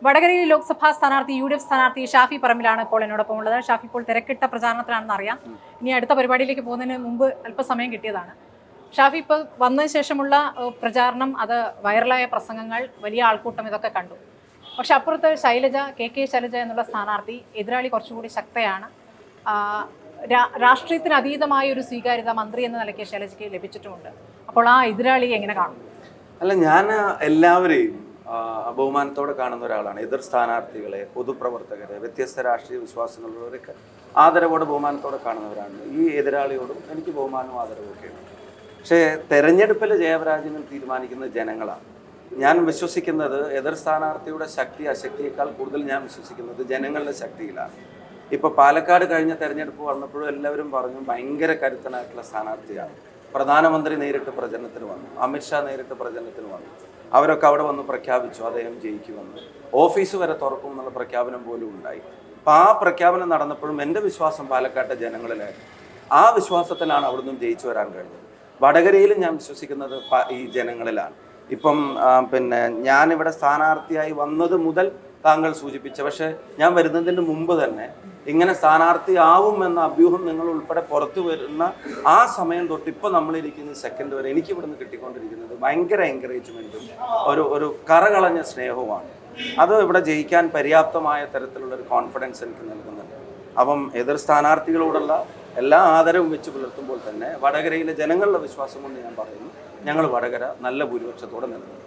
വടകരയിൽ ലോക്സഭാ സ്ഥാനാർത്ഥി UDF സ്ഥാനാർത്ഥി ഷാഫി പറമ്പിലാണ് ഇപ്പോൾ എന്നോടൊപ്പം ഉള്ളത്. ഷാഫി ഇപ്പോൾ തിരക്കിട്ട പ്രചാരണത്തിലാണെന്ന് അറിയാം. ഇനി അടുത്ത പരിപാടിയിലേക്ക് പോകുന്നതിന് മുമ്പ് അല്പസമയം കിട്ടിയതാണ്. ഷാഫി ഇപ്പോൾ വന്നതിന് ശേഷമുള്ള പ്രചാരണം, അത് വൈറലായ പ്രസംഗങ്ങൾ, വലിയ ആൾക്കൂട്ടം, ഇതൊക്കെ കണ്ടു. പക്ഷെ അപ്പുറത്ത് ശൈലജ, KK ശൈലജ എന്നുള്ള സ്ഥാനാർത്ഥി, എതിരാളി കുറച്ചുകൂടി ശക്തയാണ്. രാഷ്ട്രീയത്തിന് അതീതമായ ഒരു സ്വീകാര്യത മന്ത്രി എന്ന നിലയ്ക്ക് ശൈലജയ്ക്ക് ലഭിച്ചിട്ടുമുണ്ട്. അപ്പോൾ ആ എതിരാളിയെ എങ്ങനെ കാണും? അല്ല, ഞാൻ എല്ലാവരെയും ബഹുമാനത്തോടെ കാണുന്ന ഒരാളാണ്. എതിർ സ്ഥാനാർത്ഥികളെ, പൊതുപ്രവർത്തകരെ, വ്യത്യസ്ത രാഷ്ട്രീയ വിശ്വാസങ്ങളുള്ളവരൊക്കെ ആദരവോടെ ബഹുമാനത്തോടെ കാണുന്നവരാണ്. ഈ എതിരാളിയോടും എനിക്ക് ബഹുമാനവും ആദരവും ഒക്കെയാണ്. പക്ഷേ തെരഞ്ഞെടുപ്പിൽ ജയപരാജയങ്ങൾ തീരുമാനിക്കുന്നത് ജനങ്ങളാണ്. ഞാൻ വിശ്വസിക്കുന്നത് എതിർ സ്ഥാനാർത്ഥിയുടെ ശക്തി അശക്തിയേക്കാൾ കൂടുതൽ ഞാൻ വിശ്വസിക്കുന്നത് ജനങ്ങളുടെ ശക്തിയിലാണ്. ഇപ്പോൾ പാലക്കാട് കഴിഞ്ഞ തെരഞ്ഞെടുപ്പ് വന്നപ്പോഴും എല്ലാവരും പറഞ്ഞു ഭയങ്കര കരുത്തനായിട്ടുള്ള സ്ഥാനാർത്ഥിയാണ്. പ്രധാനമന്ത്രി നേരിട്ട് പ്രചരണത്തിന് വന്നു, അമിത്ഷാ നേരിട്ട് പ്രചരണത്തിന് വന്നു. അവരൊക്കെ അവിടെ വന്ന് പ്രഖ്യാപിച്ചു അദ്ദേഹം ജയിക്കുമെന്ന്. ഓഫീസ് വരെ തുറക്കും എന്നുള്ള പ്രഖ്യാപനം പോലും ഉണ്ടായി. അപ്പം ആ പ്രഖ്യാപനം നടന്നപ്പോഴും എൻ്റെ വിശ്വാസം പാലക്കാട്ടെ ജനങ്ങളിലായിരുന്നു. ആ വിശ്വാസത്തിലാണ് അവിടുന്ന് ജയിച്ചു വരാൻ കഴിഞ്ഞത്. വടകരയിലും ഞാൻ വിശ്വസിക്കുന്നത് ഈ ജനങ്ങളിലാണ്. ഇപ്പം ഞാനിവിടെ സ്ഥാനാർത്ഥിയായി വന്നത് മുതൽ താങ്കൾ സൂചിപ്പിച്ച, പക്ഷേ ഞാൻ വരുന്നതിന് മുമ്പ് തന്നെ ഇങ്ങനെ സ്ഥാനാർത്ഥിയാവും എന്ന അഭ്യൂഹം നിങ്ങൾ ഉൾപ്പെടെ പുറത്തു വരുന്ന ആ സമയം തൊട്ട് ഇപ്പോൾ നമ്മളിരിക്കുന്ന സെക്കൻഡ് വരെ എനിക്ക് ഇവിടുന്ന് കിട്ടിക്കൊണ്ടിരിക്കുന്നത് ഭയങ്കര എൻകറേജ്മെൻറ്റും ഒരു കറകളഞ്ഞ സ്നേഹവുമാണ്. അത് ഇവിടെ ജയിക്കാൻ പര്യാപ്തമായ തരത്തിലുള്ള ഒരു കോൺഫിഡൻസ് എനിക്ക് നൽകുന്നുണ്ട്. അപ്പം എതിർ സ്ഥാനാർത്ഥികളോടുള്ള എല്ലാ ആദരവും വെച്ച് പുലർത്തുമ്പോൾ തന്നെ വടകരയിലെ ജനങ്ങളുടെ വിശ്വാസം കൊണ്ട് ഞാൻ പറയുന്നു, ഞങ്ങൾ വടകര നല്ല ഭൂരിപക്ഷത്തോടെ നിലനിൽക്കും.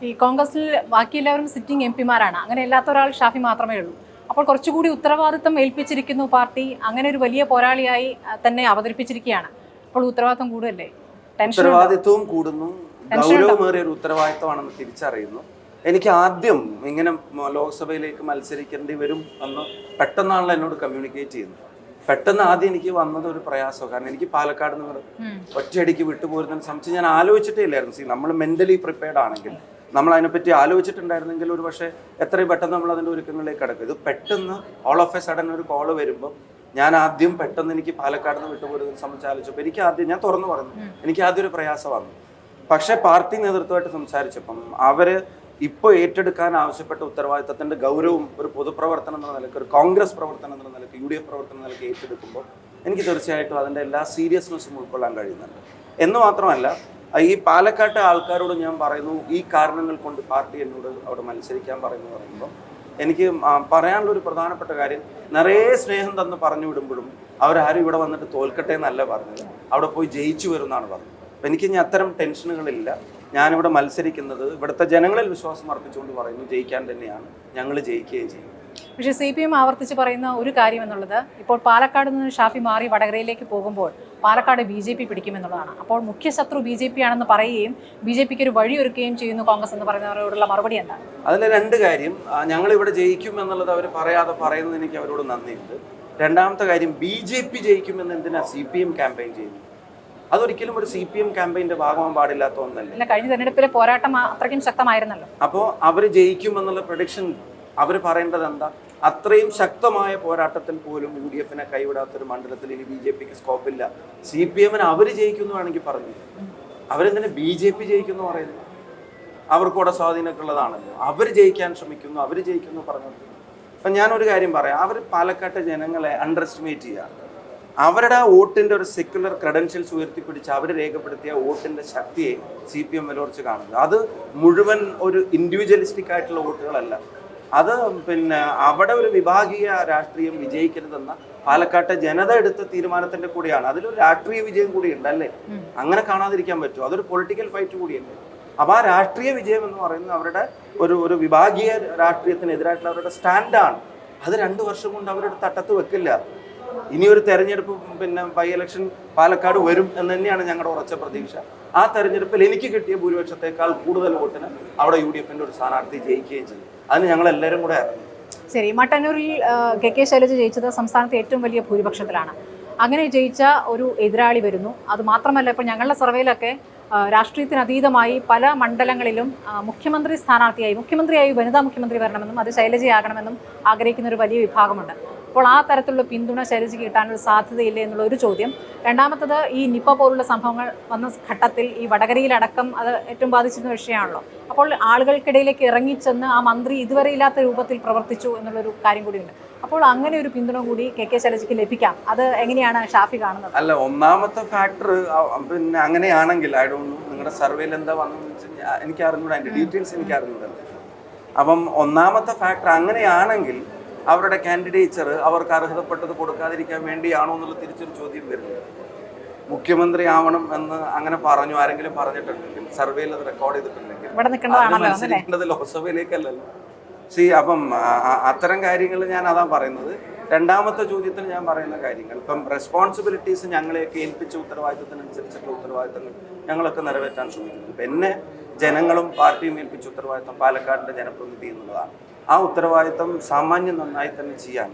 ഈ കോൺഗ്രസിൽ ബാക്കി എല്ലാവരും സിറ്റിംഗ് MP-മാരാണ്. അങ്ങനെ അല്ലാത്ത ഒരാൾ ഷാഫി മാത്രമേ ഉള്ളൂ. അപ്പോൾ കുറച്ചുകൂടി ഉത്തരവാദിത്വം ഏൽപ്പിച്ചിരിക്കുന്നു പാർട്ടി. അങ്ങനെ ഒരു വലിയ പോരാളിയായി തന്നെ അവതരിപ്പിച്ചിരിക്കുകയാണ്. അപ്പോൾ ഉത്തരവാദിത്വം കൂടുതലല്ലേ? ഉത്തരവാദിത്വവും കൂടുന്നു, ഗൗരവമേറിയ ഒരു ഉത്തരവാദിത്വമാണെന്ന് തിരിച്ചറിയുന്നു. എനിക്ക് ആദ്യം ഇങ്ങനെ ലോക്സഭയിലേക്ക് മത്സരിക്കേണ്ടി വരും എന്ന് പെട്ടെന്നാണല്ലോ എന്നോട് കമ്മ്യൂണിക്കേറ്റ് ചെയ്യുന്നത്. പെട്ടെന്ന് ആദ്യം എനിക്ക് വന്നത് ഒരു പ്രയാസം. കാരണം എനിക്ക് പാലക്കാട് നിന്ന് ഒറ്റയടിക്ക് വിട്ടുപോരുന്നതിനെ സംബന്ധിച്ച് ഞാൻ ആലോചിച്ചിട്ടേ ഇല്ലായിരുന്നു. നമ്മൾ മെന്റലി പ്രിപ്പയർഡ് ആണെങ്കിൽ, നമ്മൾ അതിനെപ്പറ്റി ആലോചിച്ചിട്ടുണ്ടായിരുന്നെങ്കിൽ ഒരു പക്ഷേ എത്രയും പെട്ടെന്ന് നമ്മൾ അതിൻ്റെ ഒരുക്കങ്ങളിലേക്ക് കിടക്കും. ഇത് പെട്ടെന്ന് ഓൾ ഓഫ് എ സഡൻ ഒരു കോള് വരുമ്പോൾ ഞാൻ ആദ്യം പെട്ടെന്ന് എനിക്ക് പാലക്കാട് നിന്ന് വിട്ടുപോരുന്നതിനെ സംബന്ധിച്ച് ആലോചിച്ചപ്പോൾ എനിക്ക് ആദ്യം, ഞാൻ തുറന്നു പറഞ്ഞു, എനിക്ക് ആദ്യം ഒരു പ്രയാസം വന്നു. പക്ഷേ പാർട്ടി നേതൃത്വമായിട്ട് സംസാരിച്ചപ്പം അവർ ഇപ്പോൾ ഏറ്റെടുക്കാൻ ആവശ്യപ്പെട്ട ഉത്തരവാദിത്തത്തിൻ്റെ ഗൗരവം ഒരു പൊതുപ്രവർത്തനം എന്ന നിലയ്ക്ക്, ഒരു കോൺഗ്രസ് പ്രവർത്തനം എന്ന നിലയ്ക്ക്, UDF പ്രവർത്തനം എന്ന നിലയ്ക്ക് ഏറ്റെടുക്കുമ്പോൾ എനിക്ക് തീർച്ചയായിട്ടും അതിൻ്റെ എല്ലാ സീരിയസ്നെസ്സും ഉൾക്കൊള്ളാൻ കഴിയുന്നുണ്ട്. എന്ന് മാത്രമല്ല, ഈ പാലക്കാട്ടെ ആൾക്കാരോട് ഞാൻ പറയുന്നു, ഈ കാരണങ്ങൾ കൊണ്ട് പാർട്ടി എന്നോട് അവിടെ മത്സരിക്കാൻ പറയുമ്പോൾ എനിക്ക് പറയാനുള്ളൊരു പ്രധാനപ്പെട്ട കാര്യം, നിറയെ സ്നേഹം തന്ന് പറഞ്ഞു വിടുമ്പോഴും അവരാരും ഇവിടെ വന്നിട്ട് തോൽക്കട്ടെ എന്നല്ല പറഞ്ഞത്, അവിടെ പോയി ജയിച്ചു വരുമെന്നാണ് പറഞ്ഞത്. അപ്പം എനിക്ക് ഇനി അത്തരം ടെൻഷനുകളില്ല. ഞാനിവിടെ മത്സരിക്കുന്നത് ഇവിടുത്തെ ജനങ്ങളിൽ വിശ്വാസം അർപ്പിച്ചുകൊണ്ട് പറയുന്നു, ജയിക്കാൻ തന്നെയാണ്, ഞങ്ങൾ ജയിക്കുകയും ചെയ്യും. പക്ഷേ CPM ആവർത്തിച്ച് പറയുന്ന ഒരു കാര്യം എന്നുള്ളത്, ഇപ്പോൾ പാലക്കാട് നിന്ന് ഷാഫി മാറി വടകരയിലേക്ക് പോകുമ്പോൾ പാലക്കാട് BJP പിടിക്കുമെന്നുള്ളതാണ്. അപ്പോൾ മുഖ്യ ശത്രു BJP ആണെന്ന് പറയുകയും BJPക്ക് ഒരു വഴിയൊരുക്കുകയും ചെയ്യുന്നു കോൺഗ്രസ് എന്ന് പറയുന്നവരോടുള്ള മറുപടി എന്താണ്? അതിൽ രണ്ട് കാര്യം, ഞങ്ങളിവിടെ ജയിക്കും എന്നുള്ളത് അവർ പറയാതെ പറയുന്നത് എനിക്ക് അവരോട് നന്ദിയുണ്ട്. രണ്ടാമത്തെ കാര്യം, BJP ജയിക്കുമെന്ന് എന്തിനാ CPM ക്യാമ്പയിൻ ചെയ്യുന്നത്? അതൊരിക്കലും ഒരു CPM ക്യാമ്പയിൻ്റെ ഭാഗമാകാൻ പാടില്ലാത്ത ഒന്നല്ല. കഴിഞ്ഞ തെരഞ്ഞെടുപ്പിലെ പോരാട്ടം അത്രയ്ക്കും ശക്തമായിരുന്നല്ലോ. അപ്പോൾ അവർ ജയിക്കുമെന്നുള്ള പ്രഡിക്ഷൻ അവർ പറയേണ്ടത് എന്താ? അത്രയും ശക്തമായ പോരാട്ടത്തിൽ പോലും UDF-നെ കൈവിടാത്തൊരു മണ്ഡലത്തിൽ ഇനി BJPക്ക് സ്കോപ്പില്ല. CPM-ന് അവർ ജയിക്കുന്നു വേണമെങ്കിൽ പറഞ്ഞു. അവരെന്തിനാ BJP ജയിക്കുന്നു പറയുന്നത്? അവർക്കൂടെ സ്വാധീനമൊക്കെ ഉള്ളതാണല്ലോ. അവർ ജയിക്കാൻ ശ്രമിക്കുന്നു, അവർ ജയിക്കുന്നു പറഞ്ഞത്. അപ്പം ഞാനൊരു കാര്യം പറയാം, അവർ പാലക്കാട്ടെ ജനങ്ങളെ അണ്ടർ എസ്റ്റിമേറ്റ് ചെയ്യുക. അവരുടെ വോട്ടിൻ്റെ ഒരു സെക്യുലർ ക്രെഡൻഷ്യൽസ് ഉയർത്തിപ്പിടിച്ച് അവർ രേഖപ്പെടുത്തിയ വോട്ടിൻ്റെ ശക്തിയെ CPM വിലകുറച്ച് കാണുന്നത്. അത് മുഴുവൻ ഒരു ഇൻഡിവിജ്വലിസ്റ്റിക് ആയിട്ടുള്ള വോട്ടുകളല്ല. അത് അവിടെ ഒരു വിഭാഗീയ രാഷ്ട്രീയം വിജയിക്കരുതെന്ന പാലക്കാട്ടെ ജനത എടുത്ത തീരുമാനത്തിന്റെ കൂടിയാണ്. അതിലൊരു രാഷ്ട്രീയ വിജയം കൂടിയുണ്ട് അല്ലേ? അങ്ങനെ കാണാതിരിക്കാൻ പറ്റുമോ? അതൊരു പൊളിറ്റിക്കൽ ഫൈറ്റ് കൂടിയല്ലേ? അപ്പോൾ ആ രാഷ്ട്രീയ വിജയം എന്ന് പറയുന്നത് അവരുടെ ഒരു വിഭാഗീയ രാഷ്ട്രീയത്തിനെതിരായിട്ടുള്ള അവരുടെ സ്റ്റാൻഡാണ്. അത് 2 വർഷം കൊണ്ട് അവരുടെ തട്ടത്ത് വെക്കില്ല. ഇനിയൊരു തെരഞ്ഞെടുപ്പ് ബൈ ഇലക്ഷൻ പാലക്കാട് വരും എന്ന് തന്നെയാണ് ഞങ്ങളുടെ ഉറച്ച പ്രതീക്ഷ. ആ തെരഞ്ഞെടുപ്പിൽ എനിക്ക് കിട്ടിയ ഭൂരിപക്ഷത്തെക്കാൾ കൂടുതൽ വോട്ടിന് അവിടെ UDF-ന്റെ ഒരു സ്ഥാനാർത്ഥി ജയിക്കുകയും ചെയ്യും. അതിന് ഞങ്ങൾ എല്ലാവരും കൂടെ അറിഞ്ഞു. ശരി, മട്ടന്നൂരിൽ KK ശൈലജ ജയിച്ചത് സംസ്ഥാനത്തെ ഏറ്റവും വലിയ ഭൂരിപക്ഷത്തിലാണ്. അങ്ങനെ ജയിച്ച ഒരു എതിരാളി വരുന്നു. അത് മാത്രമല്ല, ഇപ്പോൾ ഞങ്ങളുടെ സർവേയിലൊക്കെ രാഷ്ട്രീയത്തിനതീതമായി പല മണ്ഡലങ്ങളിലും മുഖ്യമന്ത്രിയായി വനിതാ മുഖ്യമന്ത്രി വരണമെന്നും അത് ശൈലജയാകണമെന്നും ആഗ്രഹിക്കുന്ന ഒരു വലിയ വിഭാഗമുണ്ട്. അപ്പോൾ ആ തരത്തിലുള്ള പിന്തുണ ശൈലജയ്ക്ക് കിട്ടാനൊരു സാധ്യതയില്ലേ എന്നുള്ള ഒരു ചോദ്യം. രണ്ടാമത്തത്, ഈ നിപ്പ പോലുള്ള സംഭവങ്ങൾ വന്ന ഘട്ടത്തിൽ ഈ വടകരയിലടക്കം അത് ഏറ്റവും ബാധിച്ചിരുന്ന വിഷയമാണല്ലോ. അപ്പോൾ ആളുകൾക്കിടയിലേക്ക് ഇറങ്ങിച്ചെന്ന് ആ മന്ത്രി ഇതുവരെ ഇല്ലാത്ത രൂപത്തിൽ പ്രവർത്തിച്ചു എന്നുള്ളൊരു കാര്യം കൂടിയുണ്ട്. അപ്പോൾ അങ്ങനെ ഒരു പിന്തുണ കൂടി കെ ശൈലജയ്ക്ക് ലഭിക്കാം. അത് എങ്ങനെയാണ് ഷാഫി കാണുന്നത്? അല്ല, ഒന്നാമത്തെ ഫാക്ടർ പിന്നെ അങ്ങനെയാണെങ്കിൽ നിങ്ങളുടെ സർവേയിൽ എന്താ വന്നതെന്ന് വെച്ചാൽ എനിക്ക് അറിഞ്ഞൂടാ, അതിൻ്റെ ഡീറ്റെയിൽസ് എനിക്ക് അറിഞ്ഞൂടാ. അപ്പം ഒന്നാമത്തെ ഫാക്ടർ അങ്ങനെയാണെങ്കിൽ അവരുടെ കാൻഡിഡേച്ചർ അവർക്ക് അർഹതപ്പെട്ടത് കൊടുക്കാതിരിക്കാൻ വേണ്ടിയാണോ എന്നുള്ള തിരിച്ചൊരു ചോദ്യം വരുന്നത്. മുഖ്യമന്ത്രി ആവണം എന്ന് അങ്ങനെ പറഞ്ഞു ആരെങ്കിലും പറഞ്ഞിട്ടുണ്ടെങ്കിൽ, സർവേയിൽ അത് റെക്കോർഡ് ചെയ്തിട്ടുണ്ടെങ്കിൽ മത്സരിക്കേണ്ടത് ലോക്സഭയിലേക്കല്ലല്ലോ. അപ്പം അത്തരം കാര്യങ്ങൾ ഞാൻ അതാ പറയുന്നത്. രണ്ടാമത്തെ ചോദ്യത്തിന് ഞാൻ പറയുന്ന കാര്യങ്ങൾ, ഇപ്പം റെസ്പോൺസിബിലിറ്റീസ് ഞങ്ങളെയൊക്കെ ഏൽപ്പിച്ച ഉത്തരവാദിത്തത്തിനനുസരിച്ചിട്ടുള്ള ഉത്തരവാദിത്തങ്ങൾ ഞങ്ങളൊക്കെ നിറവേറ്റാൻ ശ്രമിക്കുന്നു. ഇപ്പം എന്നെ ജനങ്ങളും പാർട്ടിയും ഏൽപ്പിച്ച ഉത്തരവാദിത്തം പാലക്കാടിൻ്റെ ജനപ്രതിനിധി എന്നുള്ളതാണ്. ആ ഉത്തരവാദിത്തം സാമാന്യം നന്നായി തന്നെ ചെയ്യാൻ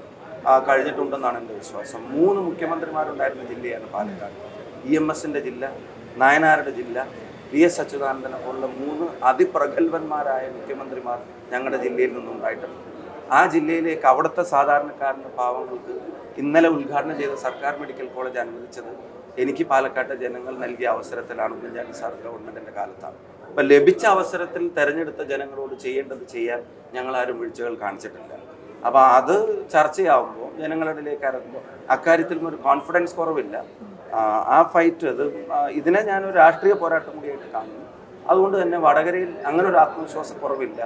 കഴിഞ്ഞിട്ടുണ്ടെന്നാണ് എൻ്റെ വിശ്വാസം. 3 മുഖ്യമന്ത്രിമാരുണ്ടായിരുന്ന ജില്ലയാണ് പാലക്കാട്. EMSൻ്റെ ജില്ല, നായനാരുടെ ജില്ല, VS അച്യുതാനന്ദനെ പോലുള്ള 3 അതിപ്രഗത്ഭന്മാരായ മുഖ്യമന്ത്രിമാർ ഞങ്ങളുടെ ജില്ലയിൽ നിന്നുണ്ടായിട്ടുണ്ട്. ആ ജില്ലയിലേക്ക് അവിടുത്തെ സാധാരണക്കാരൻ്റെ പാവങ്ങൾക്ക് ഇന്നലെ ഉദ്ഘാടനം ചെയ്ത സർക്കാർ മെഡിക്കൽ കോളേജ് അനുവദിച്ചത് എനിക്ക് പാലക്കാട്ടെ ജനങ്ങൾ നൽകിയ അവസരത്തിലാണ്, ഉമ്മൻചാണ്ടി സാർ ഗവൺമെൻറ്റിൻ്റെ കാലത്താണ്. അപ്പം ലഭിച്ച അവസരത്തിൽ തിരഞ്ഞെടുത്ത ജനങ്ങളോട് ചെയ്യേണ്ടത് ചെയ്യാൻ ഞങ്ങളാരും വീഴ്ചകൾ കാണിച്ചിട്ടില്ല. അപ്പോൾ അത് ചർച്ചയാവുമ്പോൾ ജനങ്ങളിലേക്ക് ഇറങ്ങുമ്പോൾ അക്കാര്യത്തിൽ ഒരു കോൺഫിഡൻസ് കുറവില്ല. ആ ഫൈറ്റ് ഇതിനെ ഞാനൊരു രാഷ്ട്രീയ പോരാട്ടം കൂടിയായിട്ട് കാണുന്നു. അതുകൊണ്ട് തന്നെ വടകരയിൽ അങ്ങനെ ഒരു ആത്മവിശ്വാസക്കുറവില്ല.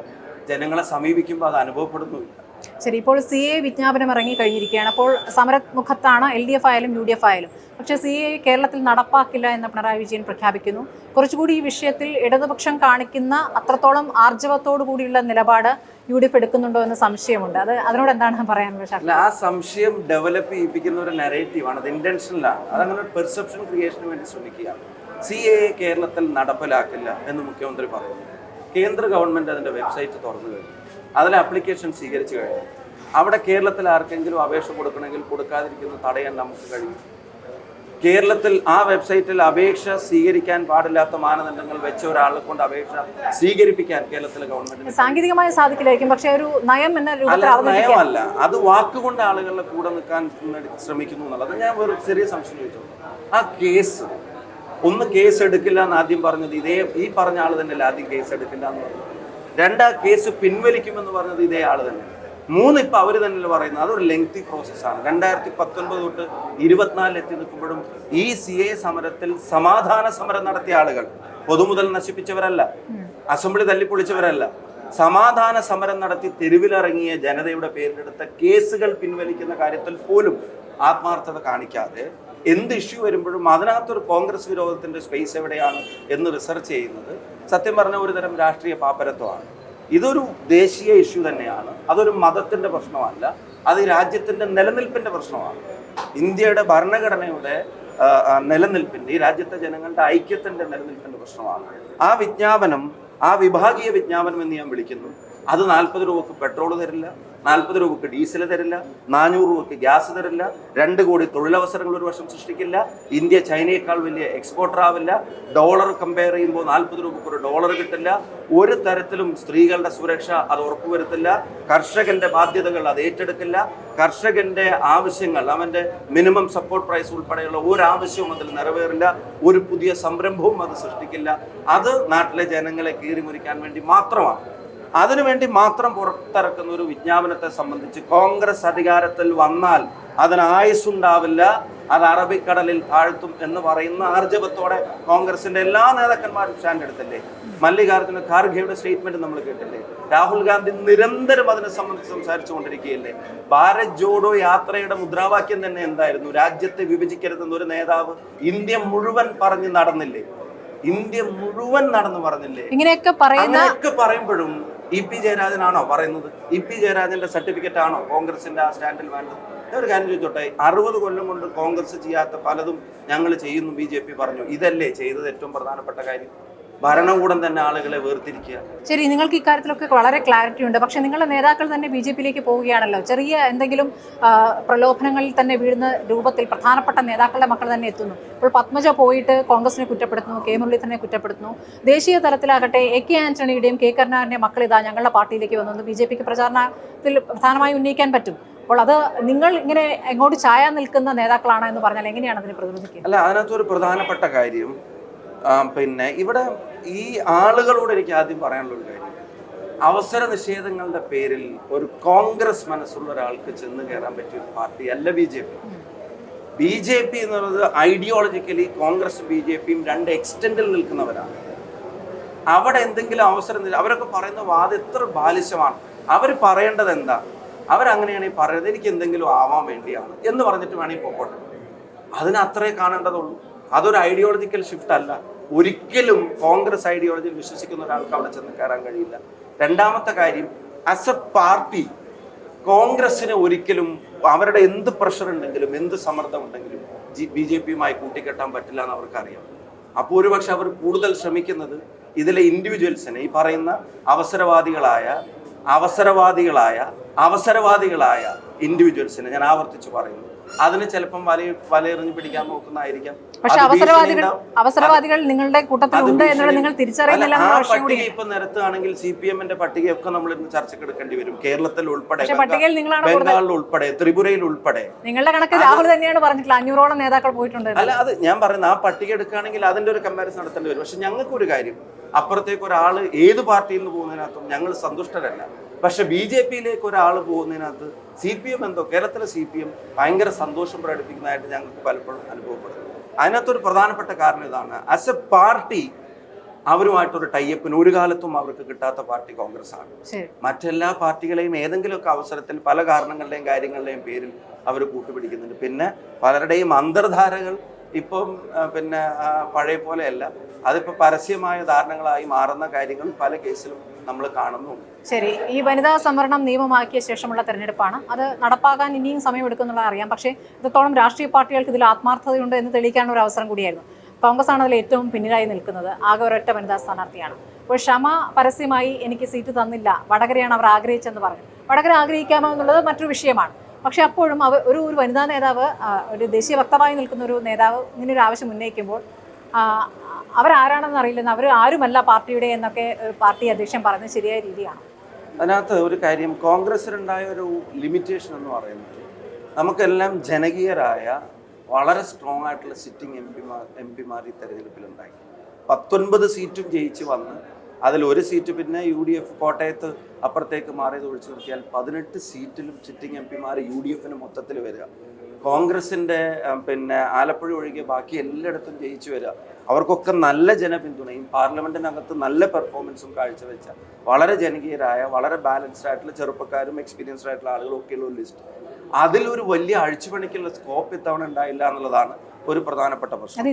ജനങ്ങളെ സമീപിക്കുമ്പോൾ അത് അനുഭവപ്പെടുന്നുമില്ല. ശരി, ഇപ്പോൾ CA വിജ്ഞാപനം ഇറങ്ങി കഴിഞ്ഞിരിക്കുകയാണ്. അപ്പോൾ സമരമുഖത്താണ് LDF ആയാലും UDF ആയാലും. പക്ഷേ CA കേരളത്തിൽ നടപ്പാക്കില്ല എന്ന് പിണറായി വിജയൻ പ്രഖ്യാപിക്കുന്നു. കുറച്ചുകൂടി ഈ വിഷയത്തിൽ ഇടതുപക്ഷം കാണിക്കുന്ന അത്രത്തോളം ആർജവത്തോടു കൂടിയുള്ള നിലപാട് UDF എടുക്കുന്നുണ്ടോ എന്ന് സംശയമുണ്ട്. അതിനോട് എന്താണ് പറയാനുള്ളത്? ആ സംശയം ഡെവലപ്പ് ചെയ്യിപ്പിക്കുന്ന ഒരു നെറേറ്റീവാണ്, അത് ഇന്റൻഷനലാണ്. അതങ്ങനെ ഒരു പെർസെപ്ഷൻ ക്രിയേഷന് വേണ്ടി ശ്രമിക്കുകയാണ്. CA കേരളത്തിൽ നടപ്പിലാക്കില്ല എന്ന് മുഖ്യമന്ത്രി പറയുന്നു. കേന്ദ്ര ഗവൺമെൻറ് അതിൻ്റെ വെബ്സൈറ്റ് തുറന്നു കഴിഞ്ഞു, അതിൽ ആപ്ലിക്കേഷൻ സ്വീകരിച്ചു കഴിഞ്ഞു. അവിടെ കേരളത്തിൽ ആർക്കെങ്കിലും അപേക്ഷ കൊടുക്കണമെങ്കിൽ കൊടുക്കാതിരിക്കുന്നത് തടയാൻ നമുക്ക് കഴിയും. കേരളത്തിൽ ആ വെബ്സൈറ്റിൽ അപേക്ഷ സ്വീകരിക്കാൻ പാടില്ലാത്ത മാനദണ്ഡങ്ങൾ വെച്ച ഒരാളെ കൊണ്ട് അപേക്ഷ സ്വീകരിപ്പിക്കാൻ കേരളത്തിലെ ഗവൺമെന്റിന് സാങ്കേതികമായി സാധിക്കില്ലായിരിക്കും, പക്ഷേ ഒരു നയം എന്ന നയമല്ല, അത് വാക്കുകൊണ്ട് ആളുകളുടെ കൂടെ നിൽക്കാൻ ശ്രമിക്കുന്നു എന്നുള്ളത് ഞാൻ ഒരു ചെറിയ സംശയം ചോദിച്ചു. ആ കേസ് കേസ് എടുക്കില്ല എന്ന് ആദ്യം പറഞ്ഞത് ഈ പറഞ്ഞ ആൾ തന്നെയല്ല. ആദ്യം കേസ് എടുക്കില്ല എന്ന് പറഞ്ഞു. 2 കേസ് പിൻവലിക്കുമെന്ന് പറഞ്ഞത് ഇതേ ആൾ തന്നെ. 3 ഇപ്പം അവർ തന്നെ പറയുന്നത്. അതൊരു ലെങ്തി പ്രോസസ്സാണ്. 2019 തൊട്ട് 24 എത്തി നിൽക്കുമ്പോഴും ഈ CA സമരത്തിൽ സമാധാന സമരം നടത്തിയ ആളുകൾ പൊതുമുതൽ നശിപ്പിച്ചവരല്ല, അസംബ്ലി തല്ലിപ്പൊളിച്ചവരല്ല. സമാധാന സമരം നടത്തി തെരുവിലിറങ്ങിയ ജനതയുടെ പേരിലെടുത്ത കേസുകൾ പിൻവലിക്കുന്ന കാര്യത്തിൽ പോലും ആത്മാർത്ഥത കാണിക്കാതെ എന്ത് ഇഷ്യൂ വരുമ്പോഴും അതിനകത്തൊരു കോൺഗ്രസ് വിരോധത്തിൻ്റെ സ്പേസ് എവിടെയാണ് എന്ന് റിസർച്ച് ചെയ്യുന്നത് സത്യം പറഞ്ഞ ഒരു തരം രാഷ്ട്രീയ പാപ്പരത്വമാണ്. ഇതൊരു ദേശീയ ഇഷ്യൂ തന്നെയാണ്. അതൊരു മതത്തിൻ്റെ പ്രശ്നമല്ല, അത് രാജ്യത്തിൻ്റെ നിലനിൽപ്പിൻ്റെ പ്രശ്നമാണ്. ഇന്ത്യയുടെ ഭരണഘടനയുടെ നിലനിൽപ്പിൻ്റെ, ഈ രാജ്യത്തെ ജനങ്ങളുടെ ഐക്യത്തിൻ്റെ നിലനിൽപ്പിൻ്റെ പ്രശ്നമാണ്. ആ വിജ്ഞാപനം, ആ വിഭാഗീയ വിജ്ഞാപനം എന്ന് ഞാൻ വിളിക്കുന്നു. അത് 40 രൂപക്ക് പെട്രോൾ തരില്ല, 40 രൂപക്ക് ഡീസൽ തരില്ല, 400 രൂപക്ക് ഗ്യാസ് തരില്ല, 2 കോടി തൊഴിലവസരങ്ങൾ ഒരു വർഷം സൃഷ്ടിക്കില്ല, ഇന്ത്യ ചൈനയേക്കാൾ വലിയ എക്സ്പോർട്ടർ ആവില്ല, ഡോളർ കമ്പയർ ചെയ്യുമ്പോൾ 40 രൂപക്ക് ഒരു ഡോളർ കിട്ടില്ല, ഒരു തരത്തിലും സ്ത്രീകളുടെ സുരക്ഷ അത് ഉറപ്പുവരുത്തില്ല, കർഷകന്റെ ബാധ്യതകൾ അത് ഏറ്റെടുക്കില്ല, കർഷകന്റെ ആവശ്യങ്ങൾ, അവന്റെ മിനിമം സപ്പോർട്ട് പ്രൈസ് ഉൾപ്പെടെയുള്ള ഒരു ആവശ്യവും അതിൽ നിറവേറില്ല, ഒരു പുതിയ സംരംഭവും അത് സൃഷ്ടിക്കില്ല. അത് നാട്ടിലെ ജനങ്ങളെ കീറിമുറിക്കാൻ വേണ്ടി മാത്രമാണ്. അതിനുവേണ്ടി മാത്രം പുറത്തിറക്കുന്ന ഒരു വിജ്ഞാപനത്തെ സംബന്ധിച്ച് കോൺഗ്രസ് അധികാരത്തിൽ വന്നാൽ അതിന് ആയുസ്സുണ്ടാവില്ല, അത് അറബിക്കടലിൽ താഴ്ത്തും എന്ന് പറയുന്ന ആർജവത്തോടെ കോൺഗ്രസിന്റെ എല്ലാ നേതാക്കന്മാരും സ്റ്റാൻഡ് എടുത്തില്ലേ? മല്ലികാർജ്ജുന ഖാർഗെയുടെ സ്റ്റേറ്റ്മെന്റ് നമ്മൾ കേട്ടില്ലേ? രാഹുൽ ഗാന്ധി നിരന്തരം അതിനെ സംബന്ധിച്ച് സംസാരിച്ചു കൊണ്ടിരിക്കുകയല്ലേ? ഭാരത് ജോഡോ യാത്രയുടെ മുദ്രാവാക്യം തന്നെ എന്തായിരുന്നു? രാജ്യത്തെ വിഭജിക്കരുതെന്ന് ഒരു നേതാവ് ഇന്ത്യ മുഴുവൻ പറഞ്ഞ് നടന്നില്ലേ? ഇന്ത്യ മുഴുവൻ നടന്ന് പറഞ്ഞില്ലേ? ഇങ്ങനെയൊക്കെ പറയുമ്പോഴും EP ജയരാജനാണോ പറയുന്നത്? EP ജയരാജന്റെ സർട്ടിഫിക്കറ്റ് ആണോ കോൺഗ്രസിന്റെ ആ സ്റ്റാൻഡിൽ വേണ്ടത്? ഒരു കാര്യം ചോദിച്ചോട്ടെ, 60 കൊല്ലം കൊണ്ട് കോൺഗ്രസ് ചെയ്യാത്ത പലതും ഞങ്ങൾ ചെയ്യുന്നു BJP പറഞ്ഞു. ഇതല്ലേ ചെയ്തത് ഏറ്റവും പ്രധാനപ്പെട്ട കാര്യം? ഭരണകൂടം തന്നെ ആളുകളെ വേർതിരിക്കുക. ശരി, നിങ്ങൾക്ക് ഇക്കാര്യത്തിലൊക്കെ വളരെ ക്ലാരിറ്റി ഉണ്ട്. പക്ഷേ നിങ്ങളുടെ നേതാക്കൾ തന്നെ BJPയിലേക്ക് പോവുകയാണല്ലോ. ചെറിയ എന്തെങ്കിലും പ്രലോഭനങ്ങളിൽ തന്നെ വീഴുന്ന രൂപത്തിൽ പ്രധാനപ്പെട്ട നേതാക്കളുടെ മക്കൾ തന്നെ എത്തുന്നു. ഇപ്പോൾ പത്മജ പോയിട്ട് കോൺഗ്രസിനെ കുറ്റപ്പെടുത്തുന്നു, കെ മുരളീധരനെ കുറ്റപ്പെടുത്തുന്നു. ദേശീയ തലത്തിലാകട്ടെ AK ആന്റണിയുടെയും K കരുണാകരൻ്റെയും മക്കൾ ഇതാ ഞങ്ങളുടെ പാർട്ടിയിലേക്ക് വന്നു BJPക്ക് പ്രചാരണത്തിൽ പ്രധാനമായി ഉന്നയിക്കാൻ പറ്റും. അപ്പോൾ അത് നിങ്ങൾ ഇങ്ങനെ എങ്ങോട്ട് ചായാൻ നിൽക്കുന്ന നേതാക്കളാണ് എന്ന് പറഞ്ഞാൽ എങ്ങനെയാണ് അതിനെ പ്രതിരോധിക്കുക? അല്ല, അതിനകത്തൊരു പ്രധാനപ്പെട്ട കാര്യം പിന്നെ ഇവിടെ ഈ ആളുകളോട് എനിക്ക് ആദ്യം പറയാനുള്ള ഒരു കാര്യം, അവസര നിഷേധങ്ങളുടെ പേരിൽ ഒരു കോൺഗ്രസ് മനസ്സുള്ള ഒരാൾക്ക് ചെന്ന് കയറാൻ പറ്റിയ ഒരു പാർട്ടിയല്ല B J P. B J P എന്ന് പറയുന്നത് ഐഡിയോളജിക്കലി കോൺഗ്രസ് ബി ജെ പിയും രണ്ട് എക്സ്റ്റൻഡിൽ നിൽക്കുന്നവരാണ്. അവിടെ എന്തെങ്കിലും അവസരം, അവരൊക്കെ പറയുന്ന വാദം എത്ര ബാലിശമാണ്. അവർ പറയേണ്ടത് എന്താ? അവരങ്ങനെയാണെങ്കിൽ പറയുന്നത് എനിക്ക് എന്തെങ്കിലും ആവാൻ വേണ്ടിയാണ് എന്ന് പറഞ്ഞിട്ട് വേണമെങ്കിൽ പോകട്ടെ. അതിന് അത്രേ കാണേണ്ടതുള്ളൂ. അതൊരു ഐഡിയോളജിക്കൽ ഷിഫ്റ്റ് അല്ല. ഒരിക്കലും കോൺഗ്രസ് ഐഡിയോളജിയിൽ വിശ്വസിക്കുന്ന ഒരാൾക്ക് അവിടെ ചെന്ന് കയറാൻ കഴിയില്ല. രണ്ടാമത്തെ കാര്യം, ആസ് എ പാർട്ടി കോൺഗ്രസിന് ഒരിക്കലും അവരുടെ എന്ത് പ്രഷർ ഉണ്ടെങ്കിലും എന്ത് സമ്മർദ്ദം ഉണ്ടെങ്കിലും ബി ജെ പിയുമായി കൂട്ടിക്കെട്ടാൻ പറ്റില്ല എന്ന് അവർക്കറിയാം. അപ്പോൾ ഒരുപക്ഷെ അവർ കൂടുതൽ ശ്രമിക്കുന്നത് ഇതിലെ ഇൻഡിവിജ്വൽസിനെ, ഈ പറയുന്ന അവസരവാദികളായ ഇൻഡിവിജ്വൽസിനെ ഞാൻ ആവർത്തിച്ച് പറയുന്നു, അതിന് ചിലപ്പം വലയെറിഞ്ഞ് പിടിക്കാൻ നോക്കുന്നതായിരിക്കാം. പക്ഷെ അവസരവാദികൾ നിങ്ങളുടെ കൂട്ടത്തിലുണ്ട് എന്നുള്ളത് നിങ്ങൾ തിരിച്ചറിയുന്നില്ല. ആ പട്ടിക ഇപ്പൊ നിരത്തുകയാണെങ്കിൽ CPM-ന്റെ പട്ടികയൊക്കെ നമ്മൾ ഇന്ന് ചർച്ചയ്ക്ക് എടുക്കേണ്ടി വരും. കേരളത്തിൽ ഉൾപ്പെടെ, ബംഗാളിൽ ഉൾപ്പെടെ, ത്രിപുരയിൽ ഉൾപ്പെടെ. നിങ്ങളുടെ കണക്ക് രാഹുൽ തന്നെയാണ് പറഞ്ഞിട്ടുള്ള 500ഓളം നേതാക്കൾ പോയിട്ടുണ്ട്. അല്ല, അത് ഞാൻ പറയുന്നത് ആ പട്ടിക എടുക്കുകയാണെങ്കിൽ അതിന്റെ ഒരു കമ്പാരിസൺ നടത്തേണ്ടി വരും. പക്ഷെ ഞങ്ങൾക്ക് ഒരു കാര്യം, അപ്പുറത്തേക്ക് ഒരാൾ ഏത് പാർട്ടിയിൽ നിന്ന് പോകുന്നതിനകത്തും ഞങ്ങൾ സന്തുഷ്ടരല്ല. പക്ഷെ ബി ജെ പിയിലേക്ക് ഒരാൾ പോകുന്നതിനകത്ത് CPM എന്തോ, കേരളത്തിലെ CPM ഭയങ്കര സന്തോഷം പ്രകടിപ്പിക്കുന്നതായിട്ട് ഞങ്ങൾക്ക് പലപ്പോഴും അനുഭവപ്പെടുന്നു. അതിനകത്തൊരു പ്രധാനപ്പെട്ട കാരണം ഇതാണ്, ആസ് എ പാർട്ടി അവരുമായിട്ടൊരു ടൈപ്പിന് ഒരു കാലത്തും അവർക്ക് കിട്ടാത്ത പാർട്ടി കോൺഗ്രസ് ആണ്. മറ്റെല്ലാ പാർട്ടികളെയും ഏതെങ്കിലുമൊക്കെ അവസരത്തിൽ പല കാരണങ്ങളുടെയും കാര്യങ്ങളുടെയും പേരിൽ അവർ കൂട്ടുപിടിക്കുന്നുണ്ട്. പിന്നെ പലരുടെയും അന്തർധാരകൾ ഇപ്പം പിന്നെ പഴയ പോലെയല്ല, അതിപ്പോൾ പരസ്യമായ ധാരണകളായി മാറുന്ന കാര്യങ്ങൾ പല കേസിലും നമ്മൾ കാണുന്നുണ്ട്. ശരി, ഈ വനിതാ സംവരണം നിയമമാക്കിയ ശേഷമുള്ള തെരഞ്ഞെടുപ്പാണ്. അത് നടപ്പാക്കാൻ ഇനിയും സമയമെടുക്കുന്നുള്ളത് അറിയാം. പക്ഷേ ഇത്രത്തോളം രാഷ്ട്രീയ പാർട്ടികൾക്ക് ഇതിൽ ആത്മാർത്ഥതയുണ്ട് എന്ന് തെളിയിക്കാനുള്ള ഒരു അവസരം കൂടിയായിരുന്നു. കോൺഗ്രസ് ആണ് അതിൽ ഏറ്റവും പിന്നിലായി നിൽക്കുന്നത്. ആകെ ഒരൊറ്റ വനിതാ സ്ഥാനാർത്ഥിയാണ്. അപ്പോൾ ക്ഷമ പരസ്യമായി എനിക്ക് സീറ്റ് തന്നില്ല, വടകരയാണ് അവർ ആഗ്രഹിച്ചെന്ന് പറഞ്ഞു. വടകര ആഗ്രഹിക്കാമോ എന്നുള്ളത് മറ്റൊരു വിഷയമാണ്. പക്ഷെ അപ്പോഴും ഒരു വനിതാ നേതാവ്, ഒരു ദേശീയ വക്താവായി നിൽക്കുന്ന ഒരു നേതാവ് ഇങ്ങനെ ഒരു ആവശ്യം ഉന്നയിക്കുമ്പോൾ അവരാരാണെന്ന് അറിയില്ലെന്ന്, അവർ ആരുമല്ല പാർട്ടിയുടെ എന്നൊക്കെ പാർട്ടി അധ്യക്ഷൻ പറയുന്നത് ശരിയായ രീതിയാണ്. അതിനകത്ത് ഒരു കാര്യം, കോൺഗ്രസിനുണ്ടായ ഒരു ലിമിറ്റേഷൻ എന്ന് പറയുന്നത്, നമുക്കെല്ലാം ജനകീയരായ വളരെ സ്ട്രോങ് ആയിട്ടുള്ള സിറ്റിംഗ് എം പിമാർ ഈ തെരഞ്ഞെടുപ്പിലുണ്ടായി. 19 സീറ്റും ജയിച്ച് വന്ന് അതിലൊരു സീറ്റ് പിന്നെ UDF കോട്ടയത്ത് അപ്പുറത്തേക്ക് മാറിയത് ഒഴിച്ചു നിർത്തിയാൽ 18 സീറ്റിലും സിറ്റിംഗ് എം പിമാർ UDF-ന് മൊത്തത്തിൽ വരിക. കോൺഗ്രസിൻ്റെ പിന്നെ ആലപ്പുഴ ഒഴികെ ബാക്കി എല്ലായിടത്തും ജയിച്ചു വരിക. അവർക്കൊക്കെ നല്ല ജനപിന്തുണയും പാർലമെൻറ്റിനകത്ത് നല്ല പെർഫോമൻസും കാഴ്ചവെച്ച വളരെ ജനകീയരായ വളരെ ബാലൻസ്ഡ് ആയിട്ടുള്ള ചെറുപ്പക്കാരും എക്സ്പീരിയൻസ്ഡ് ആയിട്ടുള്ള ആളുകളൊക്കെയുള്ള ഒരു ലിസ്റ്റ്. അതിലൊരു വലിയ അഴിച്ചുപണിക്കുള്ള സ്കോപ്പ് ഇത്തവണ ഉണ്ടായില്ല എന്നുള്ളതാണ് ഒരു പ്രധാനപ്പെട്ട പ്രശ്നം.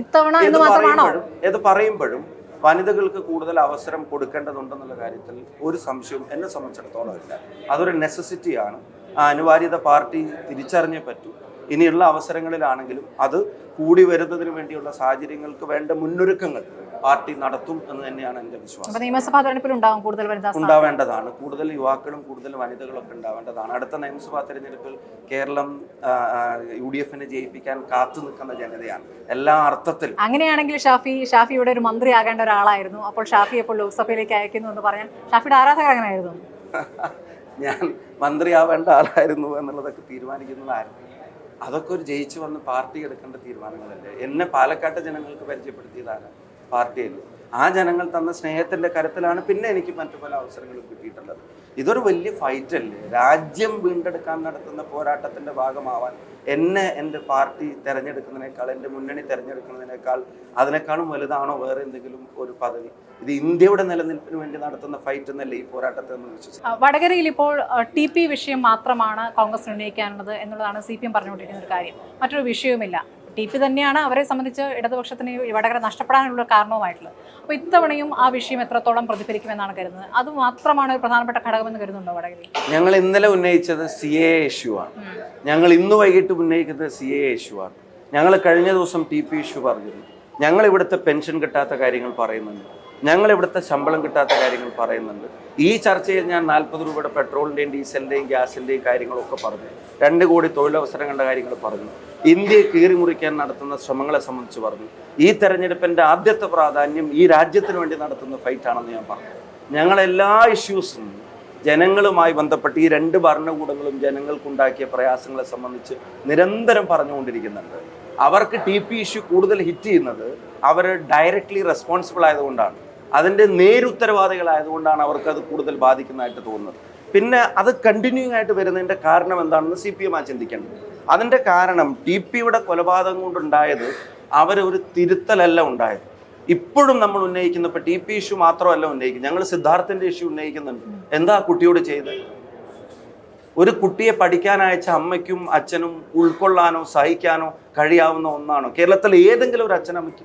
ഇത് പറയുമ്പോഴും വനിതകൾക്ക് കൂടുതൽ അവസരം കൊടുക്കേണ്ടതുണ്ടെന്നുള്ള കാര്യത്തിൽ ഒരു സംശയവും എന്നെ സംബന്ധിച്ചിടത്തോളം ഇല്ല. അതൊരു നെസസിറ്റിയാണ്. ആ അനിവാര്യത പാർട്ടി തിരിച്ചറിഞ്ഞേ പറ്റൂ. ഇനിയുള്ള അവസരങ്ങളിലാണെങ്കിലും അത് കൂടി വരുന്നതിന് വേണ്ടിയുള്ള സാഹചര്യങ്ങൾക്ക് വേണ്ട മുന്നൊരുക്കങ്ങൾ പാർട്ടി നടത്തും എന്ന് തന്നെയാണ് എൻ്റെ വിശ്വാസം. നിയമസഭാ തെരഞ്ഞെടുപ്പിൽ ഉണ്ടാവേണ്ടതാണ്. കൂടുതൽ യുവാക്കളും കൂടുതൽ വനിതകളൊക്കെ ഉണ്ടാവേണ്ടതാണ്. അടുത്ത നിയമസഭാ തെരഞ്ഞെടുപ്പിൽ കേരളം UDF-നെ ജയിപ്പിക്കാൻ കാത്തു നിൽക്കുന്ന ജനതയാണ് എല്ലാ അർത്ഥത്തിലും. അങ്ങനെയാണെങ്കിൽ ഷാഫിയുടെ ഒരു മന്ത്രി ആകേണ്ട ഒരാളായിരുന്നു. അപ്പോൾ ഷാഫി ഇപ്പോൾ ലോക്സഭയിലേക്ക് അയക്കുന്നു എന്ന് പറഞ്ഞാൽ ഷാഫിയുടെ ആരാധകർ അങ്ങനെയായിരുന്നു. ഞാൻ മന്ത്രിയാവേണ്ട ആളായിരുന്നു എന്നുള്ളതൊക്കെ തീരുമാനിക്കുന്നതായിരുന്നു. അതൊക്കെ ഒരു ജയിച്ചു വന്ന് പാർട്ടി എടുക്കേണ്ട തീരുമാനങ്ങളല്ലേ. എന്നെ പാലക്കാട്ടെ ജനങ്ങൾക്ക് പരിചയപ്പെടുത്തിയതാണ് പാർട്ടിയല്ലേ. ആ ജനങ്ങൾ തന്ന സ്നേഹത്തിൻ്റെ കരുത്തിലാണ് പിന്നെ എനിക്ക് മറ്റു പല അവസരങ്ങളും കിട്ടിയിട്ടുള്ളത്. ഇതൊരു വലിയ ഫൈറ്റല്ലേ. രാജ്യം വീണ്ടെടുക്കാൻ നടത്തുന്ന പോരാട്ടത്തിൻ്റെ ഭാഗമാവാൻ എന്നെ എൻ്റെ പാർട്ടി തിരഞ്ഞെടുക്കുന്നതിനേക്കാൾ, എൻ്റെ മുന്നണി തിരഞ്ഞെടുക്കുന്നതിനേക്കാൾ അതിനേക്കാളും വലുതാണോ വേറെ എന്തെങ്കിലും ഒരു പദവി? ഇത് ഇന്ത്യയുടെ നിലനിൽപ്പിന് വേണ്ടി നടത്തുന്ന ഫൈറ്റ് എന്നല്ലേ ഈ പോരാട്ടത്തെ എന്ന് വിശ്വസിച്ചു. വടകരയിൽ ഇപ്പോൾ TP വിഷയം മാത്രമാണ് കോൺഗ്രസ് ഉന്നയിക്കാനുള്ളത് എന്നുള്ളതാണ് CPM പറഞ്ഞുകൊണ്ടിരിക്കുന്ന ഒരു കാര്യം. മറ്റൊരു വിഷയവുമില്ല. TP തന്നെയാണ് അവരെ സംബന്ധിച്ച് ഇടതുപക്ഷത്തിന് വടകര നഷ്ടപ്പെടാനുള്ള കാരണവുമായിട്ടുള്ളത്. അപ്പോൾ ഇത്തവണയും ആ വിഷയം എത്രത്തോളം പ്രതിഫലിക്കുമെന്നാണ് കരുതുന്നത്? അത് മാത്രമാണ് ഒരു പ്രധാനപ്പെട്ട ഘടകമെന്ന് കരുതുന്നുണ്ടോ വടകരയിൽ? ഞങ്ങൾ ഇന്നലെ ഉന്നയിച്ചത് CAA ഇഷ്യൂ ആണ്. ഞങ്ങൾ ഇന്ന് വൈകിട്ട് ഉന്നയിക്കുന്നത് CAA ഇഷ്യൂ ആണ്. ഞങ്ങൾ കഴിഞ്ഞ ദിവസം TP ഇഷ്യൂ പറഞ്ഞിരുന്നു. ഞങ്ങൾ ഇവിടുത്തെ പെൻഷൻ കിട്ടാത്ത കാര്യങ്ങൾ പറയുന്നുണ്ട്. ഞങ്ങൾ ഇവിടുത്തെ ശമ്പളം കിട്ടാത്ത കാര്യങ്ങൾ പറയുന്നുണ്ട്. ഈ ചർച്ചയിൽ ഞാൻ 40 രൂപയുടെ പെട്രോളിൻ്റെയും ഡീസലിൻ്റെയും ഗ്യാസിൻ്റെയും കാര്യങ്ങളൊക്കെ പറഞ്ഞു. 2 കോടി തൊഴിലവസരങ്ങളുടെ കാര്യങ്ങൾ പറഞ്ഞു. ഇന്ത്യയെ കീറിമുറിക്കാൻ നടത്തുന്ന ശ്രമങ്ങളെ സംബന്ധിച്ച് പറഞ്ഞു. ഈ തെരഞ്ഞെടുപ്പിൻ്റെ ആദ്യത്തെ പ്രാധാന്യം ഈ രാജ്യത്തിന് വേണ്ടി നടത്തുന്ന ഫൈറ്റാണെന്ന് ഞാൻ പറഞ്ഞു. ഞങ്ങളെല്ലാ ഇഷ്യൂസും ജനങ്ങളുമായി ബന്ധപ്പെട്ട് ഈ രണ്ട് ഭരണകൂടങ്ങളും ജനങ്ങൾക്കുണ്ടാക്കിയ പ്രയാസങ്ങളെ സംബന്ധിച്ച് നിരന്തരം പറഞ്ഞുകൊണ്ടിരിക്കുന്നുണ്ട്. അവർക്ക് TP ഇഷ്യൂ കൂടുതൽ ഹിറ്റ് ചെയ്യുന്നത് അവർ ഡയറക്റ്റ്ലി റെസ്പോൺസിബിൾ ആയതുകൊണ്ടാണ്, അതിൻ്റെ നേരുത്തരവാദികളായതുകൊണ്ടാണ് അവർക്കത് കൂടുതൽ ബാധിക്കുന്നതായിട്ട് തോന്നുന്നത്. പിന്നെ അത് കണ്ടിന്യൂയിങ് ആയിട്ട് വരുന്നതിൻ്റെ കാരണം എന്താണെന്ന് CPM ചിന്തിക്കേണ്ടത്. അതിൻ്റെ കാരണം TPയുടെ കൊലപാതകം കൊണ്ടുണ്ടായത് അവരൊരു തിരുത്തലല്ല ഉണ്ടായത്. ഇപ്പോഴും നമ്മൾ ഉന്നയിക്കുന്ന, ഇപ്പോൾ TP ഇഷ്യൂ മാത്രമല്ല ഉന്നയിക്കുന്നത്, ഞങ്ങൾ സിദ്ധാർത്ഥിൻ്റെ ഇഷ്യൂ ഉന്നയിക്കുന്നുണ്ട്. എന്താ കുട്ടിയോട് ചെയ്ത്? ഒരു കുട്ടിയെ പഠിക്കാൻ അയച്ച അമ്മയ്ക്കും അച്ഛനും ഉൾക്കൊള്ളാനോ സഹിക്കാനോ കഴിയാവുന്ന ഒന്നാണോ? കേരളത്തിൽ ഏതെങ്കിലും ഒരു അച്ഛനമ്മയ്ക്ക്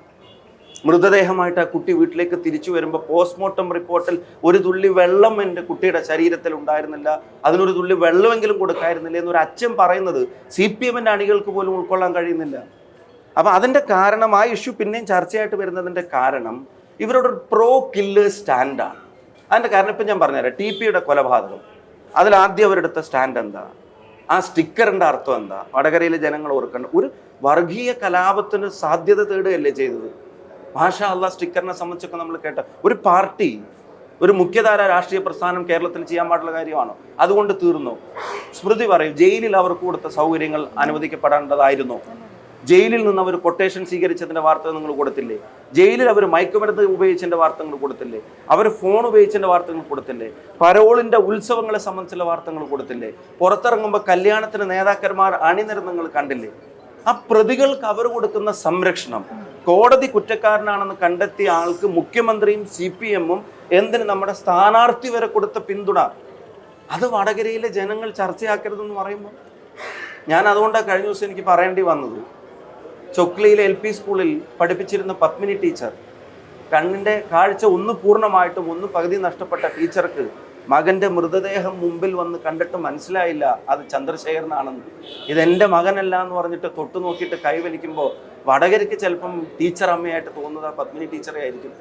മൃതദേഹമായിട്ട് ആ കുട്ടി വീട്ടിലേക്ക് തിരിച്ചു വരുമ്പോൾ പോസ്റ്റ്മോർട്ടം റിപ്പോർട്ടിൽ ഒരു തുള്ളി വെള്ളം എൻ്റെ കുട്ടിയുടെ ശരീരത്തിൽ ഉണ്ടായിരുന്നില്ല, അതിനൊരു തുള്ളി വെള്ളമെങ്കിലും കൊടുക്കായിരുന്നില്ല എന്നൊരു അച്ഛൻ പറയുന്നത് CPMൻ്റെ അണികൾക്ക് പോലും ഉൾക്കൊള്ളാൻ കഴിയുന്നില്ല. അപ്പം അതിൻ്റെ കാരണം, ആ ഇഷ്യൂ പിന്നെയും ചർച്ചയായിട്ട് വരുന്നതിൻ്റെ കാരണം ഇവരോടൊരു പ്രോ കില്ലേഴ്സ് സ്റ്റാൻഡാണ്. അതിൻ്റെ കാരണം ഇപ്പം ഞാൻ പറഞ്ഞുതരാം. TPയുടെ കൊലപാതകം, അതിലാദ്യം അവരെടുത്ത സ്റ്റാൻഡ് എന്താ? ആ സ്റ്റിക്കറിൻ്റെ അർത്ഥം എന്താ? വടകരയിലെ ജനങ്ങൾ ഓർക്കേണ്ട, ഒരു വർഗീയ കലാപത്തിന് സാധ്യത തേടുകയല്ലേ ചെയ്തത്. മാഷാ അല്ലാഹ്, സ്റ്റിക്കറിനെ സംബന്ധിച്ചൊക്കെ നമ്മൾ കേട്ട ഒരു പാർട്ടി, ഒരു മുഖ്യധാര രാഷ്ട്രീയ പ്രസ്ഥാനം കേരളത്തിൽ ചെയ്യാൻ പാടുള്ള കാര്യമാണോ? അതുകൊണ്ട് തീർന്നു. സ്മൃതി പറയും, ജയിലിൽ അവർക്ക് കൊടുത്ത സൗകര്യങ്ങൾ അനുവദിക്കപ്പെടേണ്ടതായിരുന്നു. ജയിലിൽ നിന്ന് അവർ കൊട്ടേഷൻ സ്വീകരിച്ചതിൻ്റെ വാർത്ത നിങ്ങൾ കൊടുത്തില്ലേ? ജയിലിൽ അവർ മയക്കുമരുന്ന് ഉപയോഗിച്ചതിൻ്റെ വാർത്തകൾ കൊടുത്തില്ലേ? അവർ ഫോൺ ഉപയോഗിച്ചതിൻ്റെ വാർത്തകൾ കൊടുത്തില്ലേ? പരോളിൻ്റെ ഉത്സവങ്ങളെ സംബന്ധിച്ചുള്ള വാർത്തകൾ കൊടുത്തില്ലേ? പുറത്തിറങ്ങുമ്പോൾ കല്യാണത്തിന് നേതാക്കന്മാർ അണിനിരന്ന് നിങ്ങൾ കണ്ടില്ലേ? ആ പ്രതികൾക്ക് അവർ കൊടുക്കുന്ന സംരക്ഷണം, കോടതി കുറ്റക്കാരനാണെന്ന് കണ്ടെത്തിയ ആൾക്ക് മുഖ്യമന്ത്രിയും CPMഉം എന്തിന് നമ്മുടെ സ്ഥാനാർത്ഥി വരെ കൊടുത്ത പിന്തുണ, അത് വടകരയിലെ ജനങ്ങൾ ചർച്ചയാക്കരുതെന്ന് പറയുമ്പോൾ ഞാൻ അതുകൊണ്ടാണ് കഴിഞ്ഞ ദിവസം എനിക്ക് പറയേണ്ടി വന്നത്. ചൊക്ലിയിലെ LP സ്കൂളിൽ പഠിപ്പിച്ചിരുന്ന പത്മിനി ടീച്ചർ, കണ്ണിൻ്റെ കാഴ്ച ഒന്ന് പൂർണ്ണമായിട്ടും ഒന്ന് പകുതി നഷ്ടപ്പെട്ട ടീച്ചർക്ക് മകൻ്റെ മൃതദേഹം മുമ്പിൽ വന്ന് കണ്ടിട്ട് മനസ്സിലായില്ല അത് ചന്ദ്രശേഖരനാണെന്ന്. ഇതെൻ്റെ മകനല്ല എന്ന് പറഞ്ഞിട്ട് തൊട്ടു നോക്കിയിട്ട് കൈവലിക്കുമ്പോൾ വടകരയ്ക്ക് ചിലപ്പം ടീച്ചർ അമ്മയായിട്ട് തോന്നുന്നത് ആ പത്മിനി ടീച്ചറെ ആയിരിക്കും.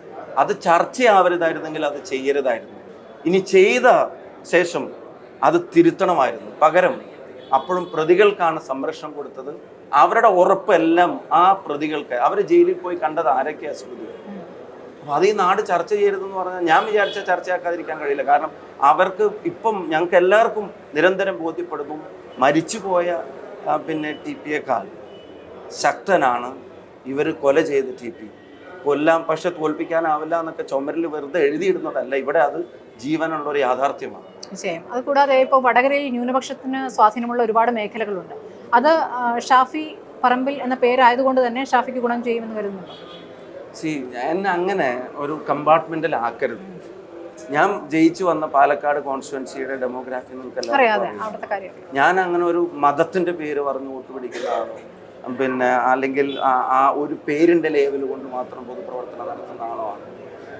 അത് ചർച്ചയാവരുതായിരുന്നെങ്കിൽ അത് ചെയ്യരുതായിരുന്നു. ഇനി ചെയ്ത ശേഷം അത് തിരുത്തണമായിരുന്നു. പകരം അപ്പോഴും പ്രതികൾക്കാണ് സംരക്ഷണം കൊടുത്തത്. അവരുടെ ഉറപ്പെല്ലാം ആ പ്രതികൾക്ക്. അവർ ജയിലിൽ പോയി കണ്ടത് ആരൊക്കെയാ സ്മൃതി? അപ്പോൾ അത് ഈ നാട് ചർച്ച ചെയ്യരുതെന്ന് പറഞ്ഞാൽ ഞാൻ വിചാരിച്ച ചർച്ചയാക്കാതിരിക്കാൻ കഴിയില്ല. കാരണം അവർക്ക് ഇപ്പം ഞങ്ങൾക്ക് എല്ലാവർക്കും നിരന്തരം ബോധ്യപ്പെടുന്നു, മരിച്ചുപോയ TPയേക്കാൾ ശക്തനാണ് ഇവർ കൊല ചെയ്ത് TP. കൊല്ലാം പക്ഷെ തോൽപ്പിക്കാനാവില്ല എന്നൊക്കെ ചുമരിൽ വെറുതെ എഴുതിയിടുന്നതല്ല, ഇവിടെ അത് ജീവനുള്ളൊരു യാഥാർത്ഥ്യമാണ്. തീർച്ചയായും. അതുകൂടാതെ ഇപ്പോൾ വടകരയിൽ ന്യൂനപക്ഷത്തിന് സ്വാധീനമുള്ള ഒരുപാട് മേഖലകളുണ്ട്. അത് ഷാഫി പറമ്പിൽ എന്ന പേരായതുകൊണ്ട് തന്നെ ഷാഫിക്ക് ഗുണം ചെയ്യുമെന്ന് കരുതുന്നുണ്ടോ? എന്നെ അങ്ങനെ ഒരു കമ്പാർട്ട്മെന്റിൽ ആക്കരുത്. ഞാൻ ജയിച്ചു വന്ന പാലക്കാട് കോൺസ്റ്റിറ്റ്യുവൻസിയുടെ ഡെമോഗ്രാഫി നിങ്ങൾക്കെല്ലാം, ഞാൻ അങ്ങനെ ഒരു മതത്തിന്റെ പേര് പറഞ്ഞ് വോട്ട് പിടിക്കുന്ന ആളോ അല്ലെങ്കിൽ ആ ഒരു പേരിന്റെ ലേവൽ കൊണ്ട് മാത്രം പൊതുപ്രവർത്തനം നടത്തുന്ന ആളോ ആണ്.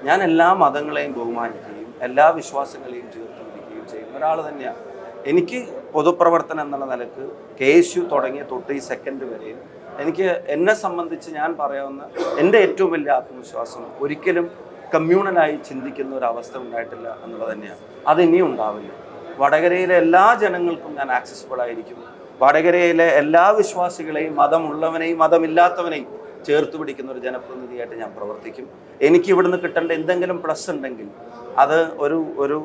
ഞാൻ എല്ലാ മതങ്ങളെയും ബഹുമാനിക്കുകയും എല്ലാ വിശ്വാസങ്ങളെയും ചേർത്ത് പിടിക്കുകയും ചെയ്യുന്ന ഒരാൾ തന്നെയാണ്. എനിക്ക് പൊതുപ്രവർത്തനം എന്നുള്ള നിലക്ക് KSU തുടങ്ങിയ തൊട്ട് ഈ സെക്കൻഡ് വരെയും എനിക്ക് എന്നെ സംബന്ധിച്ച് ഞാൻ പറയാവുന്ന എൻ്റെ ഏറ്റവും വലിയ ആത്മവിശ്വാസം, ഒരിക്കലും കമ്മ്യൂണലായി ചിന്തിക്കുന്ന ഒരു അവസ്ഥ ഉണ്ടായിട്ടില്ല എന്നുള്ളത് തന്നെയാണ്. അത് ഇനിയും ഉണ്ടാവില്ല. വടകരയിലെ എല്ലാ ജനങ്ങൾക്കും ഞാൻ ആക്സസിബിൾ ആയിരിക്കും. വടകരയിലെ എല്ലാ വിശ്വാസികളെയും, മതമുള്ളവനെയും മതമില്ലാത്തവനെയും ചേർത്ത് പിടിക്കുന്ന ഒരു ജനപ്രതിനിധിയായിട്ട് ഞാൻ പ്രവർത്തിക്കും. എനിക്ക് ഇവിടുന്ന് കിട്ടേണ്ട എന്തെങ്കിലും പ്ലസ് ഉണ്ടെങ്കിൽ അത് ഒരു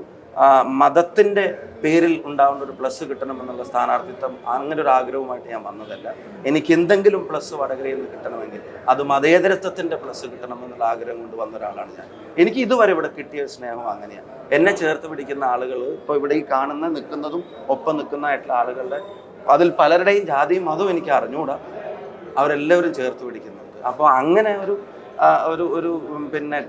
മതത്തിൻ്റെ പേരിൽ ഉണ്ടാവേണ്ട ഒരു പ്ലസ് കിട്ടണമെന്നുള്ള സ്ഥാനാർത്ഥിത്വം അങ്ങനെ ഒരു ആഗ്രഹവുമായിട്ട് ഞാൻ വന്നതല്ല. എനിക്ക് എന്തെങ്കിലും പ്ലസ് വടകരയിൽ നിന്ന് കിട്ടണമെങ്കിൽ അത് മതേതരത്വത്തിൻ്റെ പ്ലസ് കിട്ടണമെന്നുള്ള ആഗ്രഹം കൊണ്ട് വന്ന ഒരാളാണ് ഞാൻ. എനിക്ക് ഇതുവരെ ഇവിടെ കിട്ടിയ സ്നേഹം അങ്ങനെയാണ്. എന്നെ ചേർത്ത് പിടിക്കുന്ന ആളുകൾ, ഇപ്പോൾ ഇവിടെ ഈ നിൽക്കുന്നതും ഒപ്പം നിൽക്കുന്നതായിട്ടുള്ള ആളുകളുടെ അതിൽ പലരുടെയും ജാതിയും മതവും എനിക്ക് അറിഞ്ഞുകൂടാ, അവരെല്ലാവരും ചേർത്ത് പിടിക്കുന്നുണ്ട്. അപ്പോൾ അങ്ങനെ ഒരു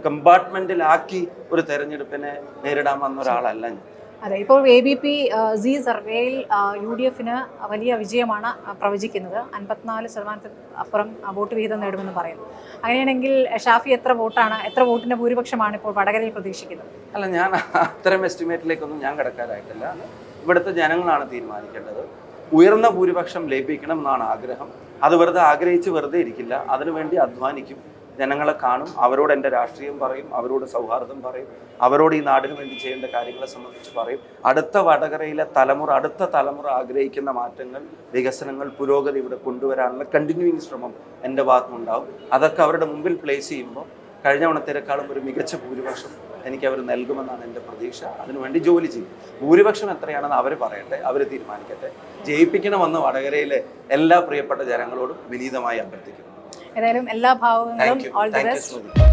കമ്പാർട്ട്മെന്റിലാക്കി ഒരു തെരഞ്ഞെടുപ്പിനെ നേരിടാൻ വന്ന ഒരാളല്ല ഞാൻ. അതെ, ഇപ്പോൾ ABP Z സർവേയിൽ UDFന് വലിയ വിജയമാണ് പ്രവചിക്കുന്നത്. 54% അപ്പുറം വോട്ട് വിഹിതം നേടുമെന്ന് പറയുന്നു. അങ്ങനെയാണെങ്കിൽ ഷാഫി എത്ര വോട്ടിന്റെ ഭൂരിപക്ഷമാണ് ഇപ്പോൾ വടകരയിൽ പ്രതീക്ഷിക്കുന്നത്? അല്ല, ഞാൻ അത്തരം എസ്റ്റിമേറ്റിലേക്കൊന്നും ഞാൻ കിടക്കാനായിട്ടില്ല. ഇവിടുത്തെ ജനങ്ങളാണ് തീരുമാനിക്കേണ്ടത്. ഉയർന്ന ഭൂരിപക്ഷം ലഭിക്കണം എന്നാണ് ആഗ്രഹം. അത് ആഗ്രഹിച്ച് വെറുതെ ഇരിക്കില്ല, അതിനുവേണ്ടി അധ്വാനിക്കും. ജനങ്ങളെ കാണും, അവരോട് എൻ്റെ രാഷ്ട്രീയം പറയും, അവരോട് സൗഹാർദ്ദം പറയും, അവരോട് ഈ നാടിന് വേണ്ടി ചെയ്യേണ്ട കാര്യങ്ങളെ സംബന്ധിച്ച് പറയും. അടുത്ത തലമുറ ആഗ്രഹിക്കുന്ന മാറ്റങ്ങൾ, വികസനങ്ങൾ, പുരോഗതി ഇവിടെ കൊണ്ടുവരാനുള്ള കണ്ടിന്യൂയിങ് ശ്രമം എൻ്റെ ഭാഗത്തുനിന്നുണ്ടാവും. അതൊക്കെ അവരുടെ മുമ്പിൽ പ്ലേസ് ചെയ്യുമ്പോൾ കഴിഞ്ഞ ഓണത്തിനേക്കാളും ഒരു മികച്ച ഭൂരിപക്ഷം എനിക്ക് അവർ നൽകുമെന്നാണ് എൻ്റെ പ്രതീക്ഷ. അതിനുവേണ്ടി ജോലി ചെയ്യും. ഭൂരിപക്ഷം എത്രയാണെന്ന് അവർ പറയട്ടെ, അവർ തീരുമാനിക്കട്ടെ. ജയിപ്പിക്കണമെന്ന് വടകരയിലെ എല്ലാ പ്രിയപ്പെട്ട ജനങ്ങളോടും വിനീതമായി അഭ്യർത്ഥിക്കുന്നു. ഏതായാലും എല്ലാ ഭാവങ്ങളും ഓൾ ദി ബെസ്റ്റ്.